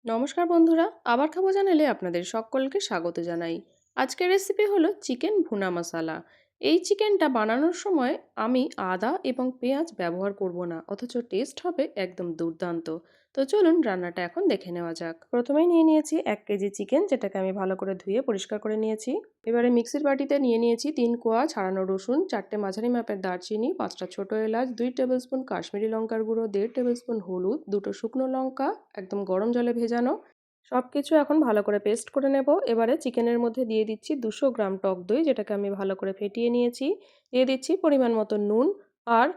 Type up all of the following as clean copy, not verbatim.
নমস্কার বন্ধুরা, আবার খাবো চ্যানেলে আপনাদের সকলকে স্বাগত জানাই। আজকের রেসিপি হলো চিকেন ভুনা মশালা। এই চিকেনটা বানানোর সময় আমি আদা এবং পেঁয়াজ ব্যবহার করব না, অথচ টেস্ট হবে একদম দুর্দান্ত। তো চলুন রান্নাটা এখন দেখে নেওয়া যাক। প্রথমেই নিয়ে নিয়েছি 1 কেজি চিকেন, যেটাকে আমি ভালো করে ধুয়ে পরিষ্কার করে নিয়েছি। এবারে মিক্সির বাটিতে নিয়ে নিয়েছি 3 কোয়া ছাড়ানো রসুন, 4টে মাঝারি মাপের দারচিনি, 5টা ছোট এলাচ, 2 টেবিল স্পুন কাশ্মীরি লঙ্কার গুঁড়ো, 1.5 টেবিল স্পুন হলুদ, 2টো শুকনো লঙ্কা একদম গরম জলে ভেজানো। সবকিছু এখন ভালো করে পেস্ট করে নেব। এবারে চিকেনের মধ্যে দিয়ে দিচ্ছি 200 গ্রাম টক দই, যেটাকে আমি ভালো করে ফেটিয়ে নিয়েছি। দিয়ে দিচ্ছি পরিমাণ মতো নুন, আর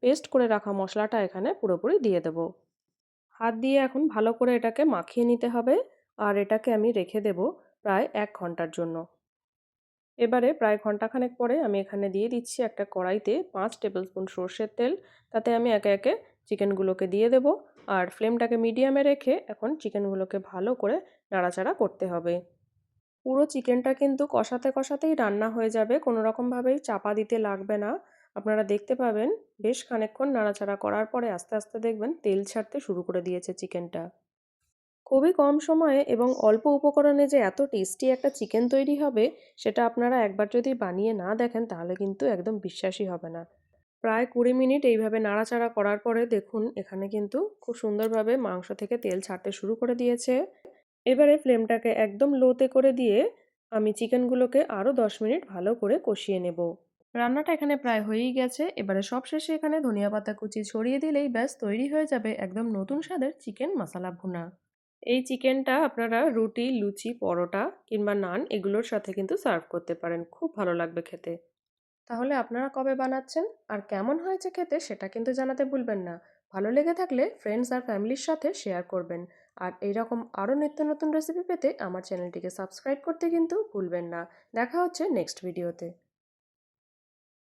পেস্ট করে রাখা মশলাটা এখানে পুরোপুরি দিয়ে দেব। হাত দিয়ে এখন ভালো করে এটাকে মাখিয়ে নিতে হবে, আর এটাকে আমি রেখে দেব প্রায় 1 ঘন্টার জন্য। এবারে প্রায় ঘন্টাখানেক পরে আমি এখানে দিয়ে দিচ্ছি একটা কড়াইতে 5 টেবিল স্পুন সর্ষের তেল। তাতে আমি একে একে চিকেনগুলোকে দিয়ে দেব, আর ফ্লেমটাকে মিডিয়ামে রেখে এখন চিকেনগুলোকে ভালো করে নাড়াচাড়া করতে হবে। পুরো চিকেনটা কিন্তু কষাতে কষাতেই রান্না হয়ে যাবে, কোনো রকমভাবেই চাপা দিতে লাগবে না। আপনারা দেখতে পাবেন বেশ খানিকক্ষণ নাড়াচাড়া করার পরে আস্তে আস্তে দেখবেন তেল ছাড়তে শুরু করে দিয়েছে চিকেনটা। খুবই কম সময়ে এবং অল্প উপকরণে যে এত টেস্টি একটা চিকেন তৈরি হবে, সেটা আপনারা একবার যদি বানিয়ে না দেখেন তাহলে কিন্তু একদম বিশ্বাসই হবে না। প্রায় 20 মিনিট এইভাবে নাড়াচাড়া করার পরে দেখুন এখানে কিন্তু খুব সুন্দরভাবে মাংস থেকে তেল ছাড়তে শুরু করে দিয়েছে। এবারে ফ্লেমটাকে একদম লোতে করে দিয়ে আমি চিকেনগুলোকে আরও 10 মিনিট ভালো করে কষিয়ে নেব। রান্নাটা এখানে প্রায় হয়েই গেছে। এবারে সবশেষে এখানে ধনিয়া পাতা কুচি ছড়িয়ে দিলেই ব্যাস তৈরি হয়ে যাবে একদম নতুন স্বাদের চিকেন মশলা ভুনা। এই চিকেনটা আপনারা রুটি, লুচি, পরোটা কিংবা নান এগুলোর সাথে কিন্তু সার্ভ করতে পারেন। খুব ভালো লাগবে খেতে। তাহলে আপনারা কবে বানাচ্ছেন আর কেমন হয়েছে খেতে সেটা কিন্তু জানাতে ভুলবেন না। ভালো লেগে থাকলে ফ্রেন্ডস আর ফ্যামিলির সাথে শেয়ার করবেন। আর এইরকম আরও নিত্য নতুন রেসিপি পেতে আমার চ্যানেলটিকে সাবস্ক্রাইব করতে কিন্তু ভুলবেন না। দেখা হচ্ছে নেক্সট ভিডিওতে।